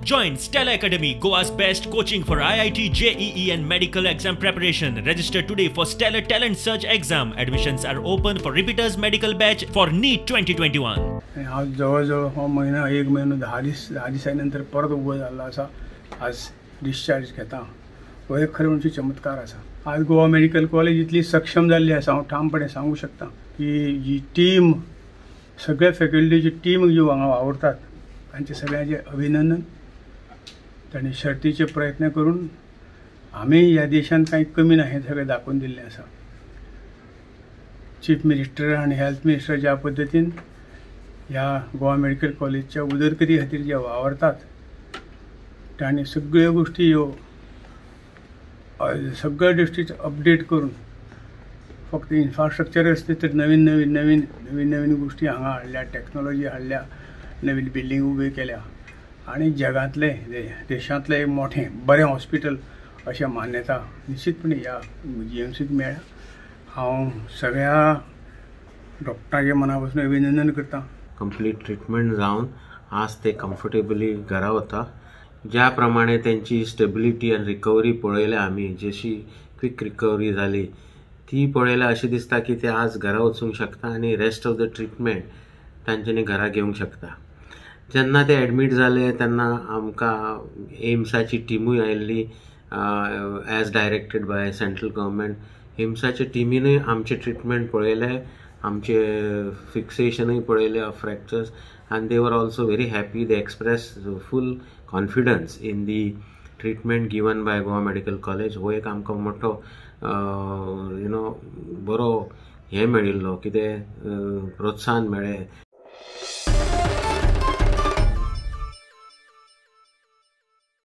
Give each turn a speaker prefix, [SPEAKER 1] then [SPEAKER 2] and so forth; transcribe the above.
[SPEAKER 1] Join Stella Academy, Goa's best coaching for IIT, JEE and medical exam preparation. Register today for Stellar Talent Search exam. Admissions are open for repeaters medical batch for NEET 2021.
[SPEAKER 2] आज जवळजवळ हो महिना एक महिनो 10 दिसांनंतर परत उबो जाल्लो आसा. आज डिस्चार्ज घेता. हो एक खरें म्हणजे चमत्कार आसा. आज गोवा मेडिकल कॉलेज इतली सक्षम जाल्ली आसा. हांव ठामपणे सांगू शकता की जी टीम सगळ्या फॅकल्टीची टीम जी हांगा वावरतात तांचे सगळ्यांचे अभिनंदन. तांणी शर्तीचे प्रयत्न करून आमी ह्या देशांत कांय कमी ना हें सगळें दाखोवन दिल्लें आसा. चीफ मिनिस्टर आनी हेल्थ मिनिस्टर ज्या पद्दतीन ह्या गोवा मेडिकल कॉलेजच्या उदरगती खातीर जे वावरतात तांणी सगळ्यो गोष्टी ह्यो सगळ्या दृश्टीचे अपडेट करून फक्त इन्फ्रास्ट्रक्चरच तर नवीन गोष्टी हांगा हाडल्या, टेक्नॉलॉजी हाडल्या, नवीन बिल्डींग उबे केल्या आणि जगांतले देशांतले एक मोठें बरें हॉस्पिटल अशें मान्यता निश्चितपणे ह्या GMCक मेळ्ळ्या. हांव सगळ्या डॉक्टरांचें मना पासून अभिनंदन करता.
[SPEAKER 3] कंप्लीट ट्रीटमेंट जावन आज ते कम्फर्टेबली घरा वता. ज्या प्रमाणे त्यांची स्टेबिलिटी आनी रिकवरी पळयल्या आमी, जशी क्विक रिकवरी जाली ती पळयल्यार अशें दिसता की ते आज घरा वचूंक शकता आनी रेस्ट ऑफ द ट्रीटमेंट तांच्यांनी घरा घेवंक शकता. जेन्ना ते एडमीट जाले तेन्ना आमकां एम्साची टिमूय आयिल्ली as directed by central government. एम्साच्या टिमीनूय आमचे ट्रीटमेंट पळयले, आमचे फिक्सेशनूय पळयले of fractures and they were also very happy. They expressed full confidence in the treatment given by Goa Medical College. हो एक आमकां मोठो बरो हे मेळिल्लो, कितें प्रोत्साहन मेळ्ळें.